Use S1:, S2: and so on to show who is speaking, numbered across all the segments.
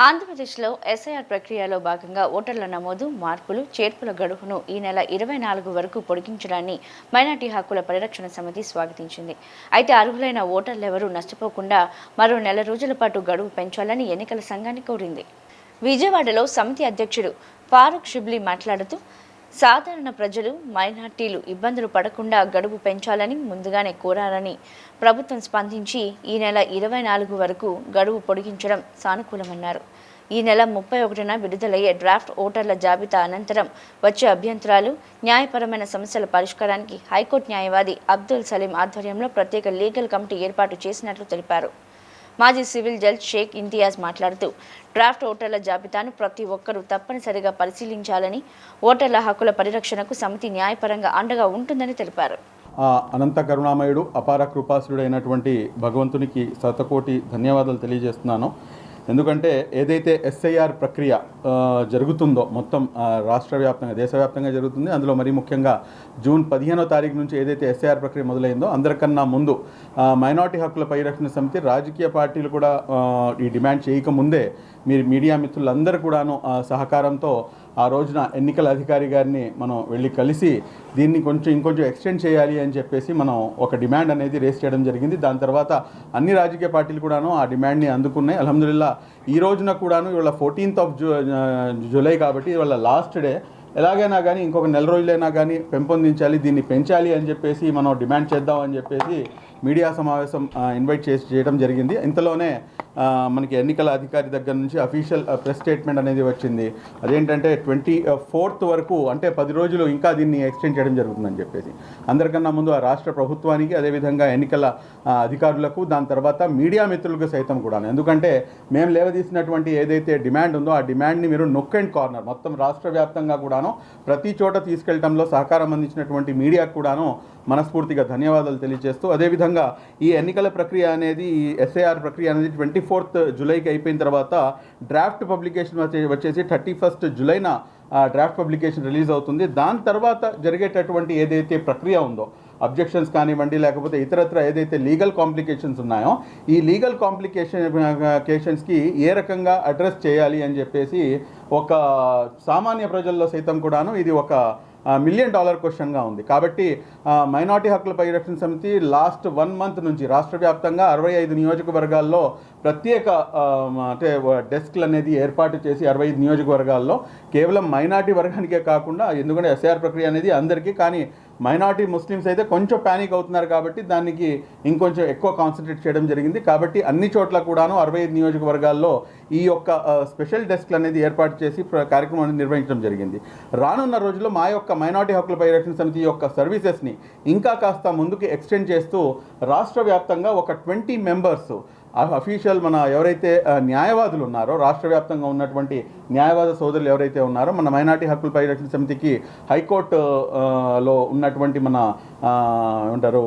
S1: ఆంధ్రప్రదేశ్లో ఎస్ఐఆర్ ప్రక్రియలో భాగంగా ఓటర్ల నమోదు, మార్పులు, చేర్పుల గడువును ఈ నెల 24 వరకు పొడిగించడాన్ని మైనార్టీ హక్కుల పరిరక్షణ సమితి స్వాగతించింది. అయితే అర్హులైన ఓటర్లెవరూ నష్టపోకుండా మరో నెల రోజుల పాటు గడువు పెంచాలని ఎన్నికల సంఘాన్ని కోరింది. విజయవాడలో సమితి అధ్యక్షుడు ఫారూక్ షిబ్లీ మాట్లాడుతూ, సాధారణ ప్రజలు, మైనార్టీలు ఇబ్బందులు పడకుండా గడువు పెంచాలని ముందుగానే కోరారని, ప్రభుత్వం స్పందించి ఈ నెల 24 వరకు గడువు పొడిగించడం సానుకూలమన్నారు. ఈ నెల 31న విడుదలయ్యే డ్రాఫ్ట్ ఓటర్ల జాబితా అనంతరం వచ్చే అభ్యంతరాలు, న్యాయపరమైన సమస్యల పరిష్కారానికి హైకోర్టు న్యాయవాది అబ్దుల్ సలీం ఆధ్వర్యంలో ప్రత్యేక లీగల్ కమిటీ ఏర్పాటు చేసినట్లు తెలిపారు. మాజీ సివిల్ జడ్జ్ షేక్ ఇంతియాజ్ మాట్లాడుతూ, డ్రాఫ్ట్ ఓటర్ల జాబితాను ప్రతి ఒక్కరూ తప్పనిసరిగా పరిశీలించాలని, ఓటర్ల హక్కుల పరిరక్షణకు సమితి న్యాయపరంగా అండగా ఉంటుందని తెలిపారు.
S2: అనంత కరుణామయుడు, అపార కృపాసురుడైనటువంటి భగవంతునికి శతకోటి ధన్యవాదాలు తెలియజేస్తున్నాను. ఎందుకంటే ఏదైతే ఎస్ఐఆర్ ప్రక్రియ జరుగుతుందో మొత్తం రాష్ట్ర వ్యాప్తంగా, దేశవ్యాప్తంగా జరుగుతుంది. అందులో మరీ ముఖ్యంగా జూన్ 15వ తారీఖు నుంచి ఏదైతే ఎస్ఐఆర్ ప్రక్రియ మొదలైందో అందరికన్నా ముందు మైనార్టీ హక్కుల పరిరక్షణ సమితి, రాజకీయ పార్టీలు కూడా ఈ డిమాండ్ చేయకముందే మీరు మీడియా మిత్రులందరూ కూడాను సహకారంతో ఆ రోజున ఎన్నికల అధికారి గారిని మనం వెళ్ళి కలిసి దీన్ని ఇంకొంచెం ఎక్స్టెండ్ చేయాలి అని చెప్పేసి మనం ఒక డిమాండ్ అనేది రేస్ చేయడం జరిగింది. దాని తర్వాత అన్ని రాజకీయ పార్టీలు కూడాను ఆ డిమాండ్ని అందుకున్నాయి. అల్హమ్దులిల్లా ఈ రోజున కూడాను ఇవాళ 14th జూలై కాబట్టి ఇవాళ లాస్ట్ డే, ఎలాగైనా కానీ ఇంకొక నెల రోజులైనా కానీ పెంపొందించాలి, దీన్ని పెంచాలి అని చెప్పేసి మనం డిమాండ్ చేద్దాం అని చెప్పేసి మీడియా సమావేశం ఇన్వైట్ చేయడం జరిగింది. ఇంతలోనే మనకి ఎన్నికల అధికారి దగ్గర నుంచి అఫీషియల్ ప్రెస్ స్టేట్మెంట్ అనేది వచ్చింది. అదేంటంటే 24th వరకు, అంటే 10 రోజులు ఇంకా దీన్ని ఎక్స్టెండ్ చేయడం జరుగుతుందని చెప్పేసి. అందరికన్నా ముందు ఆ రాష్ట్ర ప్రభుత్వానికి, అదేవిధంగా ఎన్నికల అధికారులకు, దాని తర్వాత మీడియా మిత్రులకు సైతం కూడా, ఎందుకంటే మేము లేవదీసినటువంటి ఏదైతే డిమాండ్ ఉందో ఆ డిమాండ్ని మీరు నొక్ అండ్ కార్నర్ మొత్తం రాష్ట్ర వ్యాప్తంగా కూడాను ప్రతి చోట తీసుకెళ్లడంలో సహకారం అందించినటువంటి మీడియాకు కూడాను మనస్ఫూర్తిగా ధన్యవాదాలు తెలియజేస్తూ, అదేవిధంగా ఈ ఎన్నికల ప్రక్రియ అనేది, ఈ ఎస్ఐఆర్ ప్రక్రియ అనేది 24th జూలైకి అయిపోయిన తర్వాత డ్రాఫ్ట్ పబ్లికేషన్ వచ్చేసి 31st జూలైన డ్రాఫ్ట్ పబ్లికేషన్ రిలీజ్ అవుతుంది. దాని తర్వాత జరిగేటటువంటి ఏదైతే ప్రక్రియ ఉందో, అబ్జెక్షన్స్ కానివ్వండి, లేకపోతే ఇతరత్ర ఏదైతే లీగల్ కాంప్లికేషన్స్ ఉన్నాయో, ఈ లీగల్ కాంప్లికేషన్స్కి ఏ రకంగా అడ్రస్ చేయాలి అని చెప్పేసి ఒక సామాన్య ప్రజల్లో సైతం కూడాను ఇది ఒక $1 మిలియన్ క్వశ్చన్గా ఉంది. కాబట్టి మైనార్టీ హక్కుల పరిరక్షణ సమితి లాస్ట్ 1 మంత్ నుంచి రాష్ట్ర వ్యాప్తంగా 65 నియోజకవర్గాల్లో ప్రత్యేక అంటే డెస్క్లు అనేది ఏర్పాటు చేసి 65 నియోజకవర్గాల్లో కేవలం మైనార్టీ వర్గానికే కాకుండా, ఎందుకంటే ఎస్ఐఆర్ ప్రక్రియ అనేది అందరికీ, కానీ మైనార్టీ ముస్లిమ్స్ అయితే కొంచెం ప్యానిక్ అవుతున్నారు కాబట్టి దానికి ఇంకొంచెం ఎక్కువ కాన్సన్ట్రేట్ చేయడం జరిగింది. కాబట్టి అన్ని చోట్ల కూడాను 65 నియోజకవర్గాల్లో ఈ యొక్క స్పెషల్ డెస్క్లు అనేది ఏర్పాటు చేసి కార్యక్రమాన్ని నిర్వహించడం జరిగింది. రానున్న రోజుల్లో మా యొక్క మైనార్టీ హక్కుల పరిరక్షణ సమితి యొక్క సర్వీసెస్ని ఇంకా కాస్త ముందుకు ఎక్స్టెండ్ చేస్తూ రాష్ట్ర వ్యాప్తంగా ఒక 20 మెంబర్స్ అఫీషియల్ మన ఎవరైతే న్యాయవాదులు ఉన్నారో, రాష్ట్ర వ్యాప్తంగా ఉన్నటువంటి న్యాయవాద సోదరులు ఎవరైతే ఉన్నారో, మన మైనార్టీ హక్కుల పరిరక్షణ సమితికి హైకోర్టులో ఉన్నటువంటి మన ఏమంటారు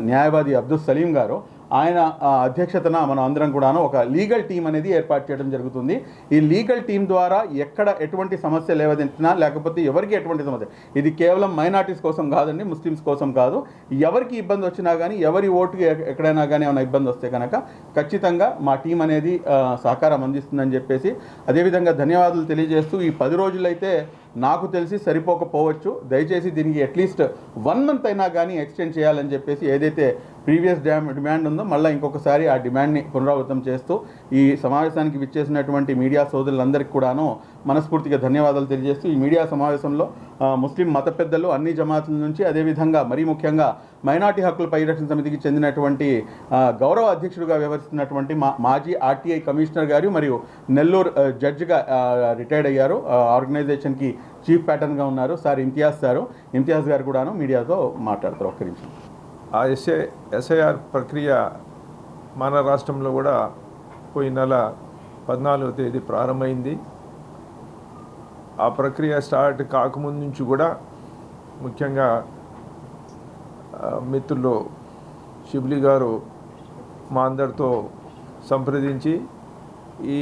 S2: న్యాయవాది అబ్దుల్ సలీం గారు, ఆయన అధ్యక్షతన మనం అందరం కూడాను ఒక లీగల్ టీం అనేది ఏర్పాటు చేయడం జరుగుతుంది. ఈ లీగల్ టీం ద్వారా ఎక్కడ ఎటువంటి సమస్య లేవదెంటినా, లేకపోతే ఎవరికి ఎటువంటి సమస్య, ఇది కేవలం మైనార్టీస్ కోసం కాదండి, ముస్లిమ్స్ కోసం కాదు, ఎవరికి ఇబ్బంది వచ్చినా కానీ, ఎవరి ఓటుకి ఎక్కడైనా కానీ ఏమైనా ఇబ్బంది వస్తే కనుక ఖచ్చితంగా మా టీం అనేది సహకారం అందిస్తుందని చెప్పేసి, అదేవిధంగా ధన్యవాదాలు తెలియజేస్తూ, ఈ 10 రోజులైతే నాకు తెలిసి సరిపోకపోవచ్చు, దయచేసి దీనికి అట్లీస్ట్ 1 మంత్ అయినా కానీ ఎక్స్టెండ్ చేయాలని చెప్పేసి ఏదైతే ప్రీవియస్ డిమాండ్ ఉందో మళ్ళీ ఇంకొకసారి ఆ డిమాండ్ని పునరావృతం చేస్తూ ఈ సమావేశానికి విచ్చేసినటువంటి మీడియా సోదరులందరికీ కూడాను మనస్ఫూర్తిగా ధన్యవాదాలు తెలియజేస్తూ, ఈ మీడియా సమావేశంలో ముస్లిం మత పెద్దలు అన్ని జమాతుల నుంచి, అదేవిధంగా మరీ ముఖ్యంగా మైనార్టీ హక్కుల పరిరక్షణ సమితికి చెందినటువంటి గౌరవ అధ్యక్షుడిగా వ్యవహరిస్తున్నటువంటి మాజీ ఆర్టీఐ కమిషనర్ గారు మరియు నెల్లూరు జడ్జిగా రిటైర్డ్ అయ్యారు, ఆర్గనైజేషన్కి చీఫ్ ప్యాటర్న్గా ఉన్నారు సార్ ఇంతియాజ్ గారు కూడాను మీడియాతో మాట్లాడతారు. ఒక్క నిమిషం.
S3: ఆ ఎస్ఐఆర్ ప్రక్రియ మన రాష్ట్రంలో కూడా పోయిన నెల 14వ తేదీ ప్రారంభమైంది. ఆ ప్రక్రియ స్టార్ట్ కాకముందు నుంచి కూడా ముఖ్యంగా మిత్రులు షిబ్లీ గారు మా అందరితో సంప్రదించి ఈ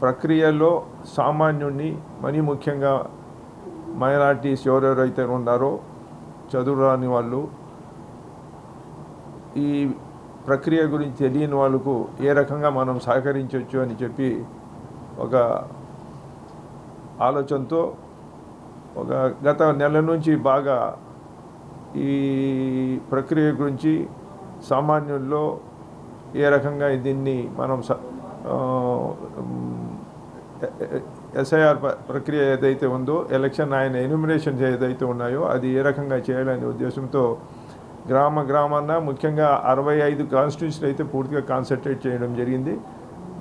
S3: ప్రక్రియలో సామాన్యుడిని, మరీ ముఖ్యంగా మైనారిటీస్ ఎవరెవరైతే ఉన్నారో, చదువు రాని వాళ్ళు, ఈ ప్రక్రియ గురించి తెలియని వాళ్ళకు ఏ రకంగా మనం సహకరించవచ్చు అని చెప్పి ఒక ఆలోచనతో ఒక గత నెల నుంచి బాగా ఈ ప్రక్రియ గురించి సామాన్యుల్లో ఏ రకంగా దీన్ని మనం ఎస్ఐఆర్ ప్రక్రియ ఏదైతే ఉందో ఎలక్షన్ ఆయన ఎన్యూమినేషన్స్ ఏదైతే ఉన్నాయో అది ఏ రకంగా చేయాలనే ఉద్దేశంతో గ్రామాన ముఖ్యంగా 65 కాన్స్టిట్యూన్సీలు అయితే పూర్తిగా కాన్సన్ట్రేట్ చేయడం జరిగింది.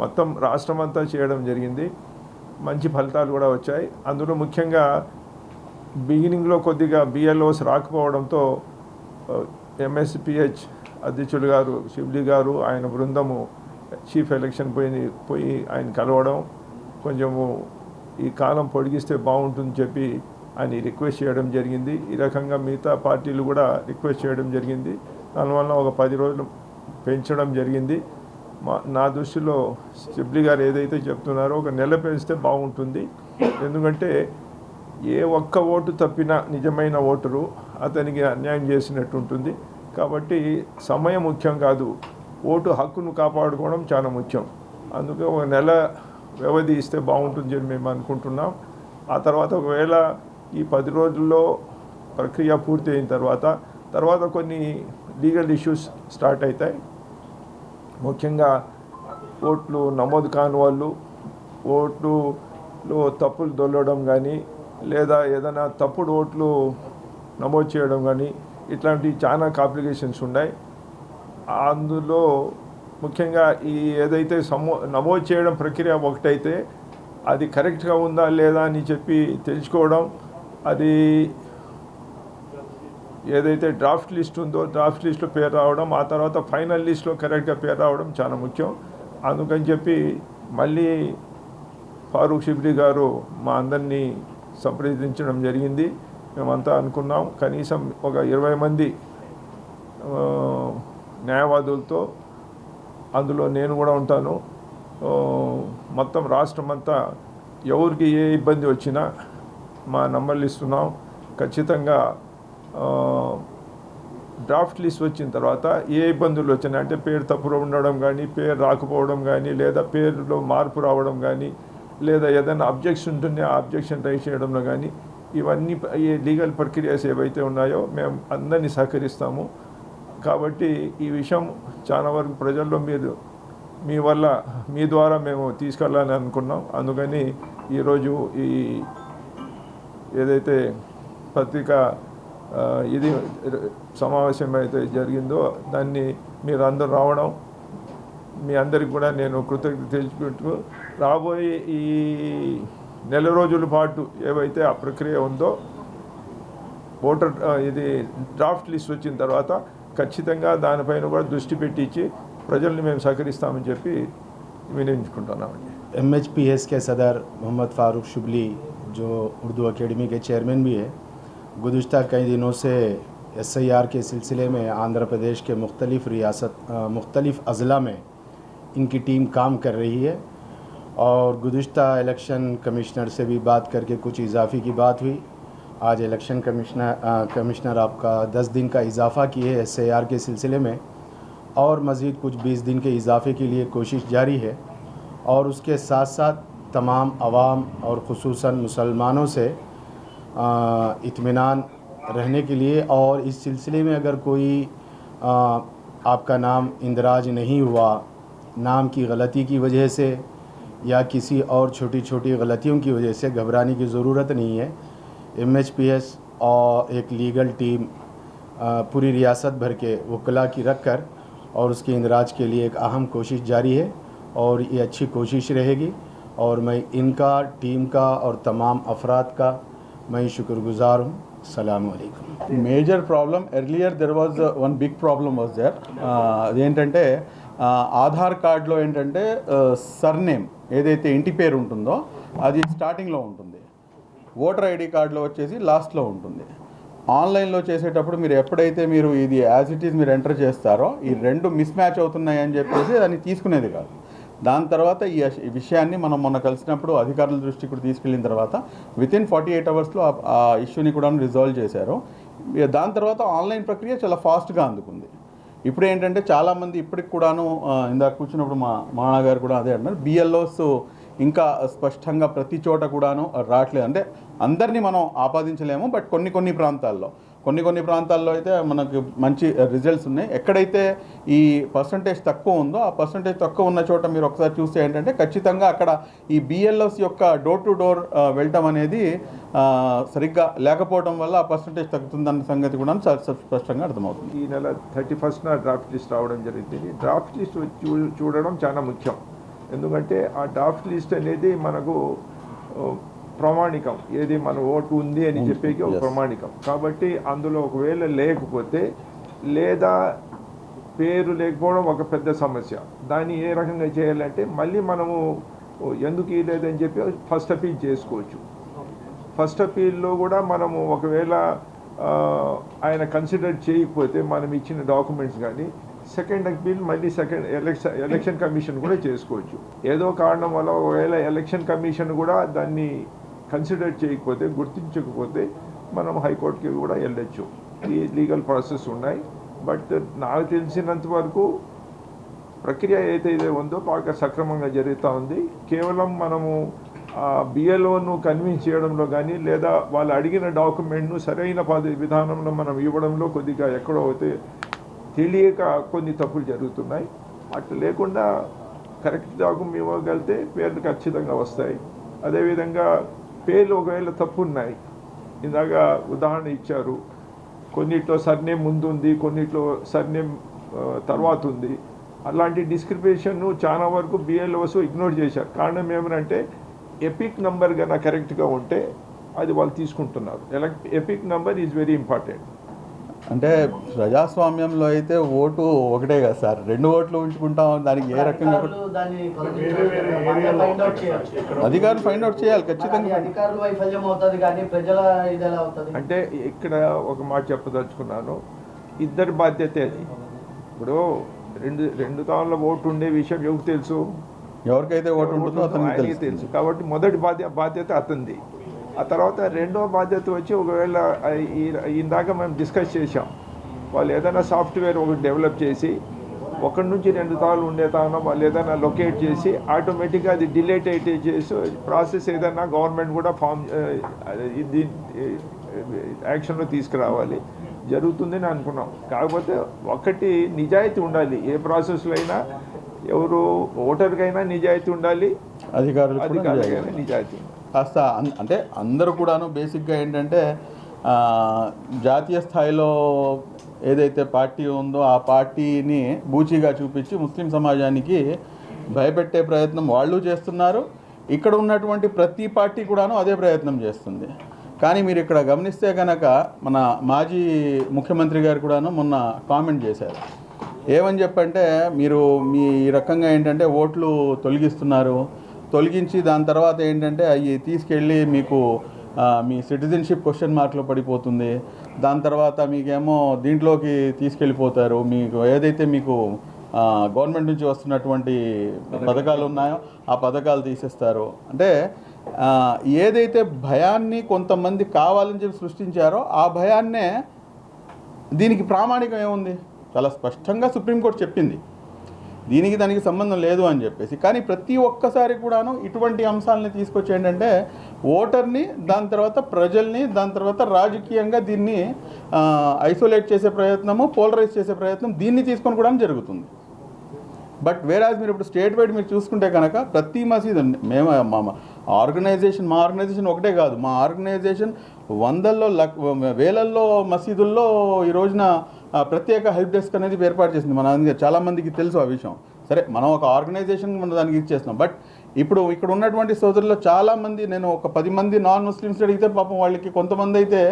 S3: మొత్తం రాష్ట్రం అంతా చేయడం జరిగింది. మంచి ఫలితాలు కూడా వచ్చాయి. అందులో ముఖ్యంగా బిగినింగ్లో కొద్దిగా బిఎల్ఓస్ రాకపోవడంతో ఎంఎస్పిహెచ్ అధ్యక్షులు గారు షిబ్లీ గారు ఆయన బృందము చీఫ్ ఎలక్షన్ పోయి ఆయన కలవడం, కొంచెము ఈ కాలం పొడిగిస్తే బాగుంటుందని చెప్పి ఆయన రిక్వెస్ట్ చేయడం జరిగింది. ఈ రకంగా మిగతా పార్టీలు కూడా రిక్వెస్ట్ చేయడం జరిగింది. దానివల్ల ఒక 10 రోజులు పెంచడం జరిగింది. నా దృష్టిలో షిబ్లీ గారు ఏదైతే చెప్తున్నారో ఒక నెల పెంచితే బాగుంటుంది. ఎందుకంటే ఏ ఒక్క ఓటు తప్పినా నిజమైన ఓటరు అతనికి అన్యాయం చేసినట్టు ఉంటుంది. కాబట్టి సమయం ముఖ్యం కాదు, ఓటు హక్కును కాపాడుకోవడం చాలా ముఖ్యం. అందుకే ఒక నెల వ్యవధి ఇస్తే బాగుంటుంది అని మేము అనుకుంటున్నాం. ఆ తర్వాత ఒకవేళ ఈ 10 రోజుల్లో ప్రక్రియ పూర్తి అయిన తర్వాత కొన్ని లీగల్ ఇష్యూస్ స్టార్ట్ అవుతాయి. ముఖ్యంగా ఓట్లు నమోదు కాని వాళ్ళు ఓట్లులో తప్పులు దొల్లడం కానీ లేదా ఏదైనా తప్పుడు ఓట్లు నమోదు చేయడం కానీ ఇట్లాంటి చాలా కాంప్లికేషన్స్ ఉన్నాయి. అందులో ముఖ్యంగా ఈ ఏదైతే నమోదు చేయడం ప్రక్రియ ఒకటైతే అది కరెక్ట్గా ఉందా లేదా అని చెప్పి తెలుసుకోవడం, అది ఏదైతే డ్రాఫ్ట్ లిస్ట్ ఉందో డ్రాఫ్ట్ లిస్ట్లో పేరు రావడం, ఆ తర్వాత ఫైనల్ లిస్ట్లో కరెక్ట్గా పేరు రావడం చాలా ముఖ్యం. అందుకని చెప్పి మళ్ళీ ఫారూక్ షిబ్లీ గారు మా అందరినీ సంప్రదించడం జరిగింది. మేమంతా అనుకున్నాం కనీసం ఒక 20 మంది న్యాయవాదులతో, అందులో నేను కూడా ఉంటాను. మొత్తం రాష్ట్రం అంతా ఎవరికి ఏ ఇబ్బంది వచ్చినా మా నంబర్లు ఇస్తున్నాం. ఖచ్చితంగా డ్రాఫ్ట్ లిస్ట్ వచ్చిన తర్వాత ఏ ఇబ్బందులు వచ్చినాయి అంటే పేరు తప్పులు ఉండడం కానీ, పేరు రాకపోవడం కానీ, లేదా పేరులో మార్పు రావడం కానీ, లేదా ఏదైనా అబ్జెక్షన్ ఉంటుంటే ఆ అబ్జెక్షన్ రైజ్ చేయడంలో కానీ, ఇవన్నీ ఈ లీగల్ ప్రక్రియస్ ఏవైతే ఉన్నాయో మేము అందరినీ సహకరిస్తాము. కాబట్టి ఈ విషయం చాలా వరకు ప్రజల్లో మీ ద్వారా మేము తీసుకెళ్ళాలని అనుకున్నాం. అందుకని ఈరోజు ఈ ఏదైతే పత్రికా ఇది సమావేశం అయితే జరిగిందో దాన్ని మీరు అందరూ రావడం, మీ అందరికి కూడా నేను కృతజ్ఞత తెలుసుకుంటూ రాబోయే ఈ నెల రోజుల పాటు ఏవైతే ఆ ప్రక్రియ ఉందో ఓటర్ ఇది డ్రాఫ్ట్ లిస్ట్ వచ్చిన తర్వాత ఖచ్చితంగా దానిపైన కూడా దృష్టి పెట్టించి ప్రజల్ని మేము సహకరిస్తామని చెప్పి వినియోగించుకుంటున్నామండి.
S4: MHPS के सदर मोहम्मद फ़ारूक शिबली जो उर्दू एकेडमी के चेयरमैन भी है, गुज़िश्ता कई दिनों से SIR के सिलसिले में आंध्र प्रदेश के मुख्तलिफ़ अज़ला में इनकी टीम काम कर रही है और गुज़िश्ता इलेक्शन कमिश्नर से भी बात करके कुछ इजाफ़े की बात हुई. आज इलेक्शन कमिश्नर आपका 10 दिन का इजाफ़ा किए SIR के सिलसिले में और मज़ीद कुछ 20 दिन के इजाफ़े के लिए कोशिश जारी है. और उसके साथ साथ तमाम अवाम और ख़ुसूसन मुसलमानों से इत्मीनान रहने के लिए और इस सिलसिले में अगर कोई आपका नाम इंदराज नहीं हुआ, नाम की गलती की वजह से या किसी और छोटी छोटी गलतियों की वजह से घबराने की ज़रूरत नहीं है. MHPS और एक लीगल टीम पूरी रियासत भर के वकला की रख कर और उसके इंदराज के लिए एक अहम कोशिश जारी है और ये अच्छी कोशिश रहेगी. और मैं इनका, टीम का और तमाम अफराद का मैं शुक्रगुजार हूँ. अस्सलाम वालेकुम.
S2: Major problem earlier there was one big problem was there. అదేంటంటే ఆధార్ కార్డులో ఏంటంటే సర్నేమ్ ఏదైతే ఇంటి పేరు ఉంటుందో అది స్టార్టింగ్లో ఉంటుంది, ఓటర్ ఐడి కార్డులో వచ్చేసి లాస్ట్లో ఉంటుంది. ఆన్లైన్లో చేసేటప్పుడు మీరు ఎప్పుడైతే మీరు ఇది యాజ్ ఇట్ ఈజ్ మీరు ఎంటర్ చేస్తారో ఈ రెండు మిస్ మ్యాచ్ అవుతున్నాయి అని చెప్పేసి దాన్ని తీసుకునేది కాదు. దాని తర్వాత ఈ విషయాన్ని మనం మొన్న కలిసినప్పుడు అధికారుల దృష్టికి కూడా తీసుకెళ్ళిన తర్వాత వితిన్ 48 అవర్స్లో ఆ ఇష్యూని కూడా రిజాల్వ్ చేశారు. దాని తర్వాత ఆన్లైన్ ప్రక్రియ చాలా ఫాస్ట్గా అందుకుంది. ఇప్పుడు ఏంటంటే చాలామంది ఇప్పటికి కూడాను ఇందాక కూర్చున్నప్పుడు మా నాన్నగారు కూడా అదే అన్నారు, BLOs ఇంకా స్పష్టంగా ప్రతి చోట కూడాను రావట్లేదు. అంటే అందరినీ మనం ఆపాదించలేము, బట్ కొన్ని ప్రాంతాల్లో అయితే మనకు మంచి రిజల్ట్స్ ఉన్నాయి. ఎక్కడైతే ఈ పర్సంటేజ్ తక్కువ ఉందో ఆ పర్సంటేజ్ తక్కువ ఉన్న చోట మీరు ఒకసారి చూస్తే ఏంటంటే ఖచ్చితంగా అక్కడ ఈ BLOs యొక్క డోర్ టు డోర్ వెళ్ళటం అనేది సరిగ్గా లేకపోవడం వల్ల ఆ పర్సంటేజ్ తగ్గుతుందన్న సంగతి కూడా చాలా స్పష్టంగా అర్థమవుతుంది.
S3: ఈ నెల 31న డ్రాఫ్ట్ లిస్ట్ రావడం జరిగింది. డ్రాఫ్ట్ లిస్ట్ చూడడం చాలా ముఖ్యం. ఎందుకంటే ఆ డ్రాఫ్ట్ లిస్ట్ అనేది మనకు ప్రామాణికం, ఏది మన ఓటు ఉంది అని చెప్పేకి ఒక ప్రామాణికం. కాబట్టి అందులో ఒకవేళ లేకపోతే లేదా పేరు లేకపోవడం ఒక పెద్ద సమస్య. దాన్ని ఏ రకంగా చేయాలంటే మళ్ళీ మనము ఎందుకు ఇవ్వలేదని చెప్పి ఫస్ట్ అపీల్ చేసుకోవచ్చు. ఫస్ట్ అపీల్లో కూడా మనము ఒకవేళ ఆయన కన్సిడర్ చేయకపోతే మనం ఇచ్చిన డాక్యుమెంట్స్ కానీ సెకండ్ అపీల్ మళ్ళీ ఎలక్షన్ కమిషన్ కూడా చేసుకోవచ్చు. ఏదో కారణం వల్ల ఒకవేళ ఎలక్షన్ కమిషన్ కూడా దాన్ని కన్సిడర్ చేయకపోతే, గుర్తించకపోతే మనం హైకోర్టుకి కూడా వెళ్ళొచ్చు. ఈ లీగల్ ప్రాసెస్ ఉన్నాయి. బట్ నాకు తెలిసినంత వరకు ప్రక్రియ ఏదైతే ఉందో బాగా సక్రమంగా జరుగుతూ ఉంది. కేవలం మనము BLOను కన్విన్స్ చేయడంలో కానీ లేదా వాళ్ళు అడిగిన డాక్యుమెంట్ను సరైన విధానంలో మనం ఇవ్వడంలో కొద్దిగా ఎక్కడో అయితే తెలియక కొన్ని తప్పులు జరుగుతున్నాయి. అట్లా లేకుండా కరెక్ట్ డాక్యుమెంట్ ఇవ్వగలిగితే పేర్లు ఖచ్చితంగా వస్తాయి. అదేవిధంగా పేర్లు ఒకవేళ తప్పు ఉన్నాయి, ఇందాక ఉదాహరణ ఇచ్చారు, కొన్నిట్లో సర్నేమ్ ముందు ఉంది, కొన్నిట్లో సర్నేమ్ తర్వాత ఉంది. అలాంటి డిస్క్రిప్షన్ను చాలా వరకు BLOs ఇగ్నోర్ చేశారు. కారణం ఏమనంటే ఎపిక్ నంబర్ కన్నా కరెక్ట్గా ఉంటే అది వాళ్ళు తీసుకుంటున్నారు. Epic number is very important.
S2: అంటే ప్రజాస్వామ్యంలో అయితే ఓటు ఒకటే కదా సార్, 2 ఓట్లు ఉంచుకుంటాం. దానికి ఏ రకంగా అధికారులు ఫైండ్ అవుట్ చేయాలి ఖచ్చితంగా.
S3: అంటే ఇక్కడ ఒక మాట చెప్పదలుచుకున్నాను, ఇద్దరి బాధ్యతే అది. ఇప్పుడు రెండు తాళ్ళ ఓటు ఉండే విషయం ఎవరికి తెలుసు?
S2: ఎవరికైతే ఓటు ఉంటుందో అతనికి
S3: తెలుసు. కాబట్టి మొదటి బాధ్యత అతనిది. ఆ తర్వాత రెండో బాధ్యత వచ్చి ఒకవేళ ఇందాక మేము డిస్కస్ చేసాం, వాళ్ళు ఏదైనా సాఫ్ట్వేర్ ఒకటి డెవలప్ చేసి 1 నుంచి 2 తాళ్ళు ఉండే తాను వాళ్ళు ఏదైనా లొకేట్ చేసి ఆటోమేటిక్గా అది డిలేట్ అయితే చేసి ప్రాసెస్ ఏదైనా గవర్నమెంట్ కూడా ఇది యాక్షన్లో తీసుకురావాలి. జరుగుతుందని అనుకున్నాం. కాకపోతే ఒకటి నిజాయితీ ఉండాలి. ఏ ప్రాసెస్లో అయినా ఎవరు ఓటర్కైనా నిజాయితీ ఉండాలి, అధికారులకైనా నిజాయితీ ఉండాలి.
S2: కాస్త అంటే అందరూ కూడాను బేసిక్గా ఏంటంటే జాతీయ స్థాయిలో ఏదైతే పార్టీ ఉందో ఆ పార్టీని బూచిగా చూపించి ముస్లిం సమాజానికి భయపెట్టే ప్రయత్నం వాళ్ళు చేస్తున్నారు. ఇక్కడ ఉన్నటువంటి ప్రతి పార్టీ కూడాను అదే ప్రయత్నం చేస్తుంది. కానీ మీరు ఇక్కడ గమనిస్తే కనుక మన మాజీ ముఖ్యమంత్రి గారు కూడాను మొన్న కామెంట్ చేశారు. ఏమని చెప్పంటే మీరు మీ రకంగా ఏంటంటే ఓట్లు తొలగించి దాని తర్వాత ఏంటంటే అవి తీసుకెళ్ళి మీకు మీ సిటిజన్షిప్ క్వశ్చన్ మార్క్లో పడిపోతుంది. దాని తర్వాత మీకేమో దీంట్లోకి తీసుకెళ్ళిపోతారు. మీకు ఏదైతే మీకు గవర్నమెంట్ నుంచి వస్తున్నటువంటి పథకాలు ఉన్నాయో ఆ పథకాలు తీసేస్తారు. అంటే ఏదైతే భయాన్ని కొంతమంది కావాలని చెప్పి సృష్టించారో ఆ భయాన్నే దీనికి ప్రామాణికం ఏముంది? చాలా స్పష్టంగా సుప్రీంకోర్టు చెప్పింది దానికి సంబంధం లేదు అని చెప్పేసి. కానీ ప్రతి ఒక్కసారి కూడాను ఇటువంటి అంశాలని తీసుకొచ్చి ఏంటంటే ఓటర్ని, దాని తర్వాత ప్రజల్ని, దాని తర్వాత రాజకీయంగా దీన్ని ఐసోలేట్ చేసే ప్రయత్నము, పోలరైజ్ చేసే ప్రయత్నం దీన్ని తీసుకొని కూడా జరుగుతుంది. బట్ వేరాజ్ మీరు ఇప్పుడు స్టేట్ వైడ్ మీరు చూసుకుంటే కనుక ప్రతి మసీదు మా ఆర్గనైజేషన్ ఒకటే కాదు, మా ఆర్గనైజేషన్ వందల్లో వేలల్లో మసీదుల్లో ఈ రోజున ప్రత్యేక హెల్ప్ డెస్క్ అనేది ఏర్పాటు చేసింది. మన చాలామందికి తెలుసు ఆ విషయం. సరే, మనం ఒక ఆర్గనైజేషన్ మనం దానికి ఇచ్చేస్తున్నాం. బట్ ఇప్పుడు ఇక్కడ ఉన్నటువంటి సోదరుల్లో చాలామంది, నేను ఒక 10 మంది నాన్ ముస్లిమ్స్ అడిగితే పాపం వాళ్ళకి కొంతమంది అయితే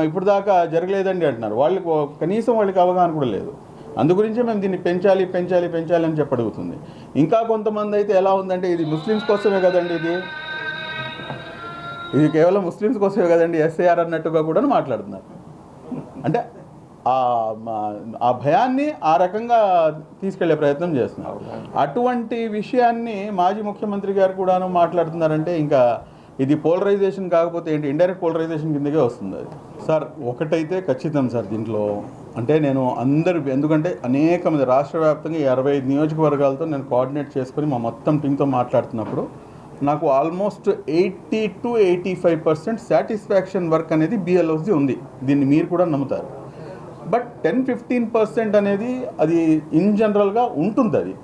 S2: ఇప్పుడు దాకా జరగలేదండి అంటున్నారు. వాళ్ళకి కనీసం వాళ్ళకి అవగాహన కూడా లేదు. అందుగురించే మేము దీన్ని పెంచాలి అని చెప్పి అడుగుతుంది. ఇంకా కొంతమంది అయితే ఎలా ఉందంటే ఇది ముస్లిమ్స్ కోసమే కదండి, ఇది కేవలం ముస్లిమ్స్ కోసమే కదండి SIR అన్నట్టుగా కూడా మాట్లాడుతున్నారు. అంటే ఆ భయాన్ని ఆ రకంగా తీసుకెళ్లే ప్రయత్నం చేస్తున్నారు. అటువంటి విషయాన్ని మాజీ ముఖ్యమంత్రి గారు కూడాను మాట్లాడుతున్నారంటే ఇంకా ఇది పోలరైజేషన్ కాకపోతే ఏంటి, ఇండైరెక్ట్ పోలరైజేషన్ కిందకే వస్తుంది అది. సార్ ఒకటైతే ఖచ్చితం సార్ దీంట్లో, అంటే నేను ఎందుకంటే అనేక మంది రాష్ట్ర వ్యాప్తంగా 65 నియోజకవర్గాలతో నేను కోఆర్డినేట్ చేసుకొని మా మొత్తం టీంతో మాట్లాడుతున్నప్పుడు నాకు ఆల్మోస్ట్ 80 to 85% సాటిస్ఫాక్షన్ వర్క్ అనేది బిఎల్ఓసి ఉంది. దీన్ని మీరు కూడా నమ్ముతారు. బట్ 10-15% అనేది అది ఇన్ జనరల్గా ఉంటుంది. అది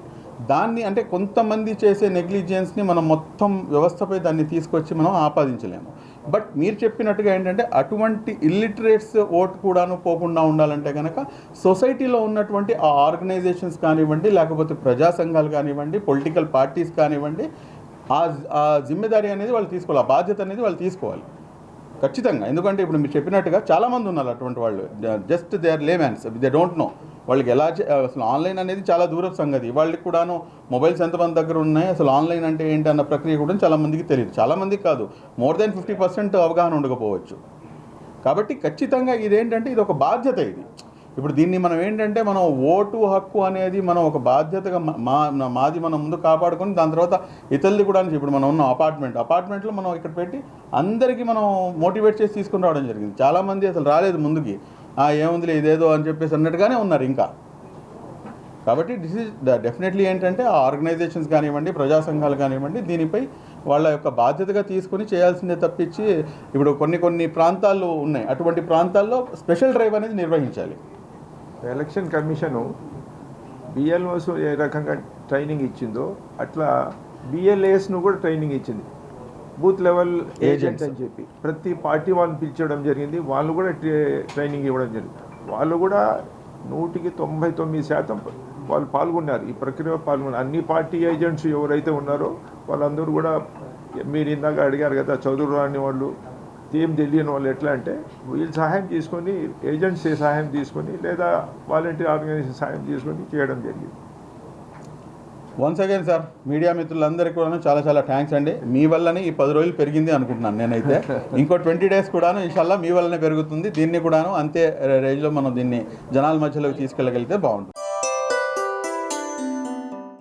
S2: దాన్ని అంటే కొంతమంది చేసే నెగ్లిజెన్స్ని మనం మొత్తం వ్యవస్థపై దాన్ని తీసుకొచ్చి మనం ఆపాదించలేము. బట్ మీరు చెప్పినట్టుగా ఏంటంటే అటువంటి ఇల్లిటరేట్స్ ఓటు కూడాను పోకుండా ఉండాలంటే కనుక సొసైటీలో ఉన్నటువంటి ఆ ఆర్గనైజేషన్స్ కానివ్వండి, లేకపోతే ప్రజా సంఘాలు కానివ్వండి, పొలిటికల్ పార్టీస్ కానివ్వండి, ఆ జిమ్మెదారీ అనేది వాళ్ళు తీసుకోవాలి, ఆ బాధ్యత అనేది వాళ్ళు తీసుకోవాలి ఖచ్చితంగా. ఎందుకంటే ఇప్పుడు మీరు చెప్పినట్టుగా చాలామంది ఉన్నారు అటువంటి వాళ్ళు, just they are laymans, they don't know వాళ్ళకి ఎలా అసలు ఆన్లైన్ అనేది చాలా దూరపు సంగతి. వాళ్ళకి కూడాను మొబైల్స్ ఎంతమంది దగ్గర ఉన్నాయి, అసలు ఆన్లైన్ అంటే ఏంటి అన్న ప్రక్రియ కూడా చాలామందికి తెలియదు. చాలామందికి కాదు, మోర్ దెన్ 50% అవగాహన ఉండకపోవచ్చు. కాబట్టి ఖచ్చితంగా ఇదేంటంటే ఇది ఒక బాధ్యత. ఇది ఇప్పుడు దీన్ని మనం ఏంటంటే మనం ఓటు హక్కు అనేది మనం ఒక బాధ్యతగా మాది మనం ముందు కాపాడుకొని దాని తర్వాత ఇతరులది కూడా. ఇప్పుడు మనం ఉన్న అపార్ట్మెంట్లో మనం ఇక్కడ పెట్టి అందరికీ మనం మోటివేట్ చేసి తీసుకుని రావడం జరిగింది. చాలామంది అసలు రాలేదు ముందుకి, ఏముందిలే ఇదేదో అని చెప్పేసి అన్నట్టుగానే ఉన్నారు ఇంకా. కాబట్టి దిస్ ఈజ్ డెఫినెట్లీ ఏంటంటే ఆ ఆర్గనైజేషన్స్ కానివ్వండి, ప్రజా సంఘాలు కానివ్వండి, దీనిపై వాళ్ళ యొక్క బాధ్యతగా తీసుకొని చేయాల్సిందే తప్పించి ఇప్పుడు కొన్ని ప్రాంతాలు ఉన్నాయి, అటువంటి ప్రాంతాల్లో స్పెషల్ డ్రైవ్ అనేది నిర్వహించాలి.
S3: ఎలక్షన్ కమిషను బిఎల్ఓస్ ఏ రకంగా ట్రైనింగ్ ఇచ్చిందో అట్లా బిఎల్ఏస్ను కూడా ట్రైనింగ్ ఇచ్చింది. బూత్ లెవెల్ ఏజెంట్స్ అని చెప్పి ప్రతి పార్టీ వాళ్ళని పిలిచడం జరిగింది. వాళ్ళు కూడా ట్రైనింగ్ ఇవ్వడం జరిగింది. వాళ్ళు కూడా 199% వాళ్ళు పాల్గొన్నారు, ఈ ప్రక్రియలో పాల్గొన్నారు. అన్ని పార్టీ ఏజెంట్స్ ఎవరైతే ఉన్నారో వాళ్ళందరూ కూడా, మీరు ఇందాక అడిగారు కదా చదువు రాని వాళ్ళు, ఏం తెలియని వాళ్ళు ఎట్లా అంటే వీళ్ళు సహాయం తీసుకొని, ఏజెంట్స్ సహాయం తీసుకొని లేదా వాలంటీర్ ఆర్గనైజేషన్ సహాయం తీసుకొని చేయడం జరిగింది.
S2: వన్స్ అగైన్ సార్, మీడియా మిత్రులందరికీ కూడా చాలా చాలా థ్యాంక్స్ అండి. మీ వల్లనే ఈ 10 రోజులు పెరిగింది అనుకుంటున్నాను నేనైతే. ఇంకో 20 days కూడాను ఇన్షాల్లా మీ వల్లనే పెరుగుతుంది. దీన్ని కూడాను అంతే రేంజ్లో మనం దీన్ని జనాల మధ్యలోకి తీసుకెళ్ళగలిగితే బాగుంటుంది.